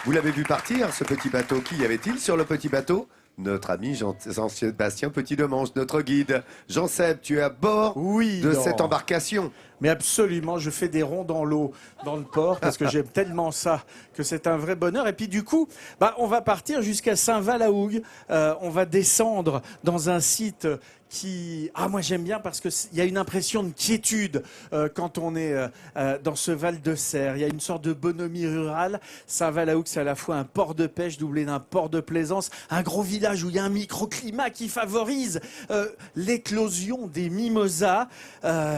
Vous l'avez vu partir, ce petit bateau. Qui y avait-il sur le petit bateau? Notre ami Jean-Sébastien Petit-Demange, notre guide. Jean-Seb, tu es à bord de cette embarcation. Mais absolument, je fais des ronds dans l'eau, dans le port, parce que j'aime tellement ça, que c'est un vrai bonheur. Et puis du coup, on va partir jusqu'à Saint-Val-la-Hougue. On va descendre dans un site qui... moi j'aime bien parce qu'il y a une impression de quiétude quand on est dans ce Val de Serre. Il y a une sorte de bonhomie rurale. Saint-Val-la-Hougue, c'est à la fois un port de pêche doublé d'un port de plaisance, un gros village où il y a un microclimat qui favorise l'éclosion des mimosas.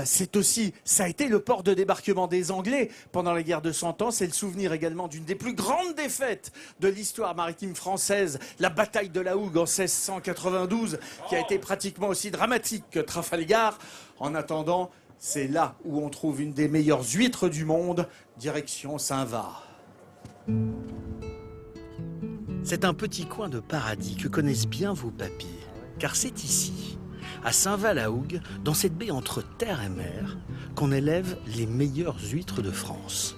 C'est aussi... Ça a été le port de débarquement des Anglais pendant la guerre de 100 ans. C'est le souvenir également d'une des plus grandes défaites de l'histoire maritime française, la bataille de la Hougue en 1692, qui a été pratiquement aussi dramatique que Trafalgar. En attendant, c'est là où on trouve une des meilleures huîtres du monde, direction Saint-Va. C'est un petit coin de paradis que connaissent bien vos papilles, car c'est ici, à Saint-Va-la-Hougue, dans cette baie entre terre et mer, qu'on élève les meilleures huîtres de France.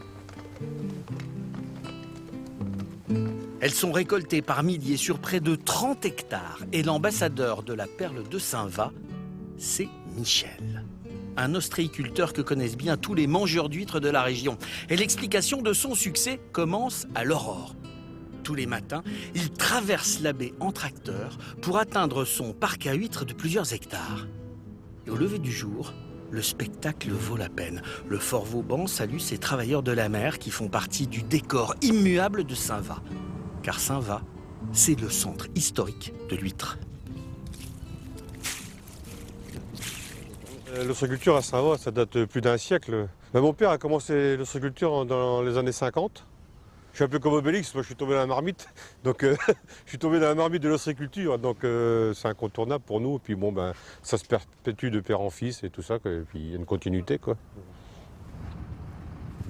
Elles sont récoltées par milliers sur près de 30 hectares et l'ambassadeur de la perle de Saint-Va, c'est Michel. Un ostréiculteur que connaissent bien tous les mangeurs d'huîtres de la région. Et l'explication de son succès commence à l'aurore. Tous les matins, il traverse la baie en tracteur pour atteindre son parc à huîtres de plusieurs hectares. Et au lever du jour, le spectacle vaut la peine. Le Fort Vauban salue ces travailleurs de la mer qui font partie du décor immuable de Saint-Va. Car Saint-Va, c'est le centre historique de l'huître. L'ostréiculture à Saint-Va, ça date de plus d'un siècle. Mon père a commencé l'ostréiculture dans les années 50. Je suis un peu comme Obélix, moi je suis tombé dans la marmite. Donc je suis tombé dans la marmite de l'ostréiculture, donc c'est incontournable pour nous. Et puis ça se perpétue de père en fils et tout ça, quoi. Et puis il y a une continuité, quoi.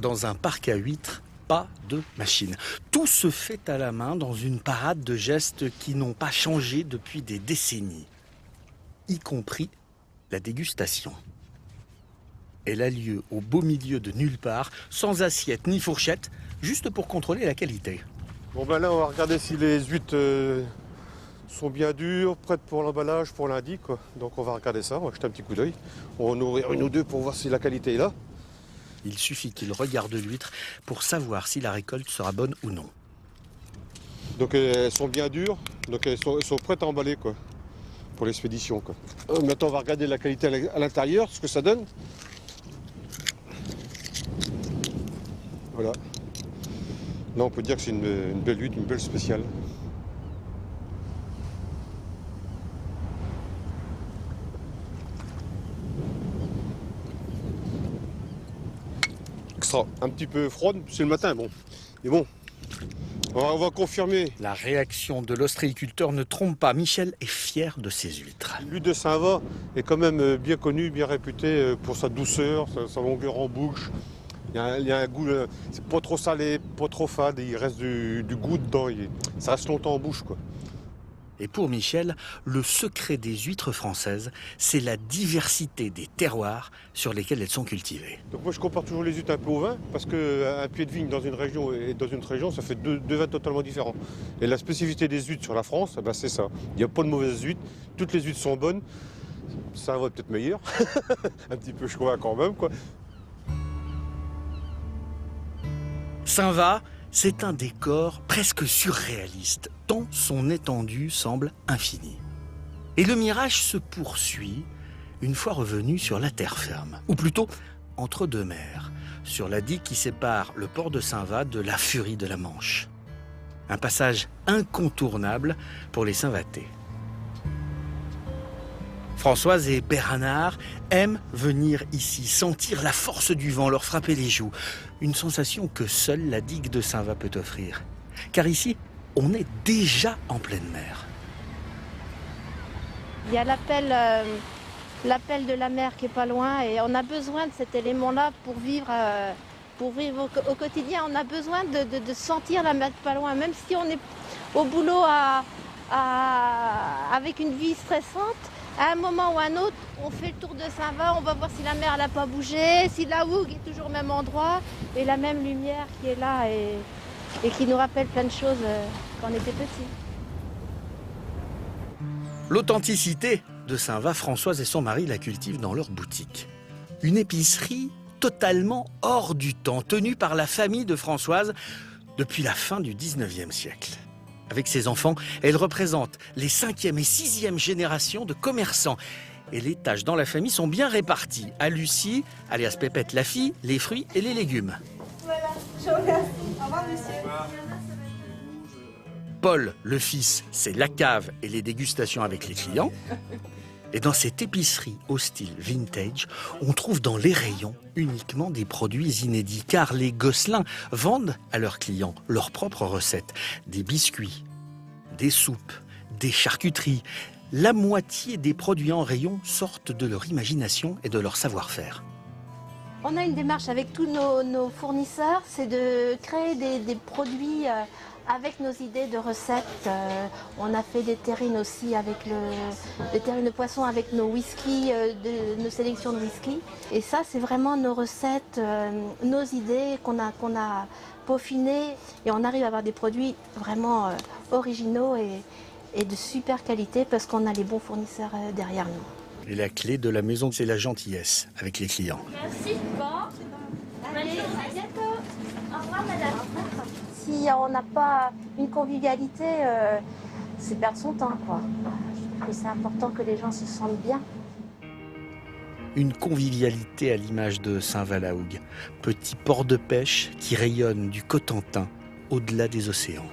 Dans un parc à huîtres, pas de machine. Tout se fait à la main dans une parade de gestes qui n'ont pas changé depuis des décennies, y compris la dégustation. Elle a lieu au beau milieu de nulle part, sans assiette ni fourchette, juste pour contrôler la qualité. Là, on va regarder si les huîtres sont bien dures, prêtes pour l'emballage, pour lundi, quoi. Donc on va regarder ça, on va jeter un petit coup d'œil. On va en ouvrir une ou deux pour voir si la qualité est là. Il suffit qu'il regarde l'huître pour savoir si la récolte sera bonne ou non. Donc elles sont bien dures, donc elles sont prêtes à emballer, quoi, pour l'expédition, quoi. Maintenant on va regarder la qualité à l'intérieur, ce que ça donne. Voilà. Là on peut dire que c'est une belle huître, une belle spéciale. Un petit peu froide, c'est le matin, bon. Mais bon, on va confirmer. La réaction de l'ostréiculteur ne trompe pas. Michel est fier de ses huîtres. L'huître de Saint-Va est quand même bien connue, bien réputée pour sa douceur, sa longueur en bouche. Il y a un goût, c'est pas trop salé, pas trop fade, il reste du goût dedans, ça reste longtemps en bouche, quoi. Et pour Michel, le secret des huîtres françaises, c'est la diversité des terroirs sur lesquels elles sont cultivées. Donc moi je compare toujours les huîtres un peu au vin, parce qu'un pied de vigne dans une région et dans une autre région, ça fait deux vins totalement différents. Et la spécificité des huîtres sur la France, c'est ça. Il n'y a pas de mauvaises huîtres, toutes les huîtres sont bonnes, ça va peut-être meilleur, un petit peu je crois quand même, quoi. Saint-Va, c'est un décor presque surréaliste, tant son étendue semble infinie. Et le mirage se poursuit une fois revenu sur la terre ferme, ou plutôt entre deux mers, sur la digue qui sépare le port de Saint-Va de la furie de la Manche. Un passage incontournable pour les Saint-Vatais. Françoise et Bernard aiment venir ici, sentir la force du vent leur frapper les joues. Une sensation que seule la digue de Saint-Va peut offrir. Car ici, on est déjà en pleine mer. Il y a l'appel de la mer qui est pas loin et on a besoin de cet élément-là pour vivre au quotidien. On a besoin de sentir la mer pas loin, même si on est au boulot avec une vie stressante. À un moment ou à un autre, on fait le tour de Saint-Va, on va voir si la mer n'a pas bougé, si la Hougue est toujours au même endroit et la même lumière qui est là et et qui nous rappelle plein de choses quand on était petits. L'authenticité de Saint-Va, Françoise et son mari la cultivent dans leur boutique. Une épicerie totalement hors du temps, tenue par la famille de Françoise depuis la fin du 19e siècle. Avec ses enfants, elle représente les 5e et 6e générations de commerçants. Et les tâches dans la famille sont bien réparties. À Lucie, alias Pépette la fille, les fruits et les légumes. Voilà, je vous remercie. Au revoir, monsieur. Paul, le fils, c'est la cave et les dégustations avec les clients. Et dans cette épicerie au style vintage, on trouve dans les rayons uniquement des produits inédits, car les Gosselin vendent à leurs clients leurs propres recettes. Des biscuits, des soupes, des charcuteries. La moitié des produits en rayon sortent de leur imagination et de leur savoir-faire. On a une démarche avec tous nos fournisseurs, c'est de créer des produits avec nos idées de recettes. On a fait des terrines aussi avec des terrines de poisson avec nos whisky, nos sélections de whisky. Et ça, c'est vraiment nos recettes, nos idées qu'on a peaufinées. Et on arrive à avoir des produits vraiment originaux et de super qualité parce qu'on a les bons fournisseurs derrière nous. Et la clé de la maison, c'est la gentillesse avec les clients. Merci. Bon. Allez, à bientôt. Au revoir, madame. Si on n'a pas une convivialité, c'est perdre son temps, quoi. Je trouve que c'est important que les gens se sentent bien. Une convivialité à l'image de Saint-Va-la-Hougue, petit port de pêche qui rayonne du Cotentin au-delà des océans.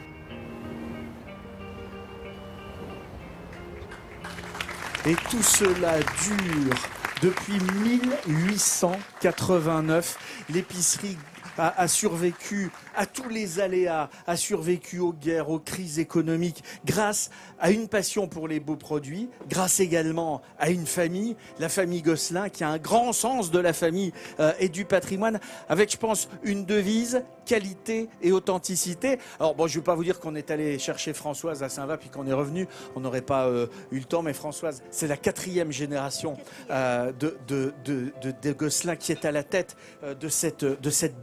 Et tout cela dure depuis 1889. L'épicerie a survécu à tous les aléas, a survécu aux guerres, aux crises économiques, grâce à une passion pour les beaux produits, grâce également à une famille, la famille Gosselin, qui a un grand sens de la famille et du patrimoine, avec, je pense, une devise, qualité et authenticité. Alors bon, je ne vais pas vous dire qu'on est allé chercher Françoise à Saint-Va puis qu'on est revenu, on n'aurait pas eu le temps, mais Françoise, c'est la 4e génération de Gosselin qui est à la tête de cette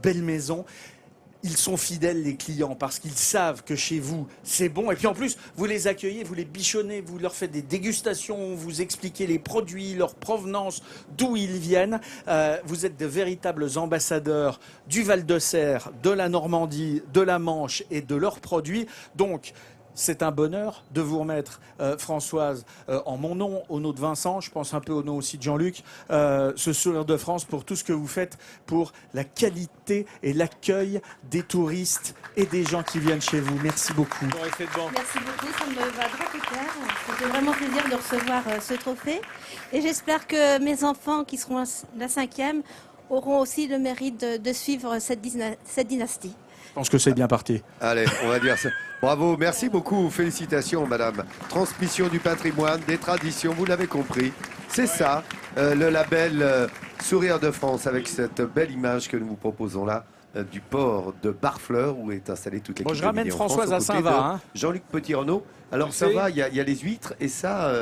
belle maison. Ils sont fidèles, les clients, parce qu'ils savent que chez vous, c'est bon. Et puis en plus, vous les accueillez, vous les bichonnez, vous leur faites des dégustations, vous expliquez les produits, leur provenance, d'où ils viennent. Vous êtes de véritables ambassadeurs du Val-de-Serre, de la Normandie, de la Manche et de leurs produits. Donc, c'est un bonheur de vous remettre, Françoise, en mon nom, au nom de Vincent, je pense un peu au nom aussi de Jean-Luc, ce sourire de France pour tout ce que vous faites pour la qualité et l'accueil des touristes et des gens qui viennent chez vous. Merci beaucoup. Merci beaucoup, ça me va droit au cœur. Ça fait vraiment plaisir de recevoir ce trophée. Et j'espère que mes enfants, qui seront la 5e, auront aussi le mérite de suivre cette dynastie. Je pense que c'est bien parti. Allez, on va dire ça. Bravo, merci beaucoup, félicitations madame. Transmission du patrimoine, des traditions, vous l'avez compris. C'est ça, le label Sourire de France avec cette belle image que nous vous proposons là du port de Barfleur où est installée toute l'équipe. Bon, je ramène de Midi en Françoise France, à aux côtés Saint-Va. de Hein. Jean-Luc Petit-Renaud. Alors Saint-Va, il y a les huîtres et ça...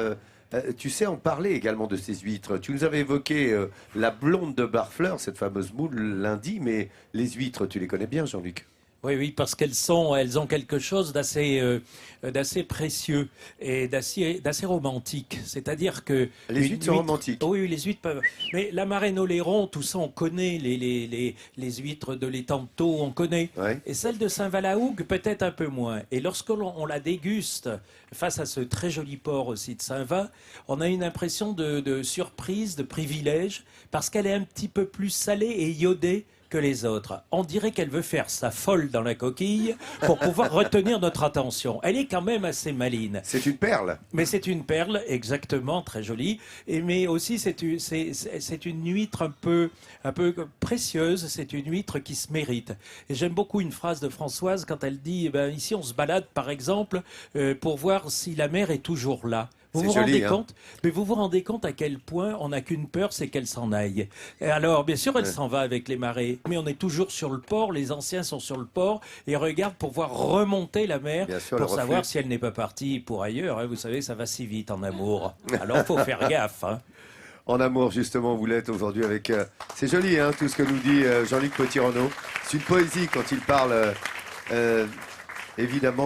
tu sais en parler également de ces huîtres. Tu nous avais évoqué la blonde de Barfleur, cette fameuse moule lundi, mais les huîtres, tu les connais bien, Jean-Luc? Oui, parce elles ont quelque chose d'assez précieux et d'assez romantique. C'est-à-dire que les huîtres sont romantiques. Oui, les huîtres peuvent. Mais la marraine Oléron, tout ça, on connaît les huîtres de l'étang-Thau, on connaît. Ouais. Et celle de Saint-Va-la-Hougue, peut-être un peu moins. Et lorsque on la déguste face à ce très joli port aussi de Saint-Va, on a une impression de surprise, de privilège, parce qu'elle est un petit peu plus salée et iodée que les autres. On dirait qu'elle veut faire sa folle dans la coquille pour pouvoir retenir notre attention. Elle est quand même assez maline. C'est une perle. Mais c'est une perle, exactement, très jolie. Mais aussi, c'est une huître un peu précieuse. C'est une huître qui se mérite. Et j'aime beaucoup une phrase de Françoise quand elle dit ici, on se balade, par exemple, pour voir si la mer est toujours là. Vous vous rendez compte, mais vous vous rendez compte à quel point on n'a qu'une peur, c'est qu'elle s'en aille. Et alors, bien sûr, elle s'en va avec les marées, mais on est toujours sur le port, les anciens sont sur le port et regardent pour voir remonter la mer pour savoir si elle n'est pas partie pour ailleurs. Hein. Vous savez, ça va si vite en amour. Alors, il faut faire gaffe. Hein. En amour, justement, vous l'êtes aujourd'hui avec... c'est joli, hein, tout ce que nous dit Jean-Luc Petit-Renaud. C'est une poésie quand il parle évidemment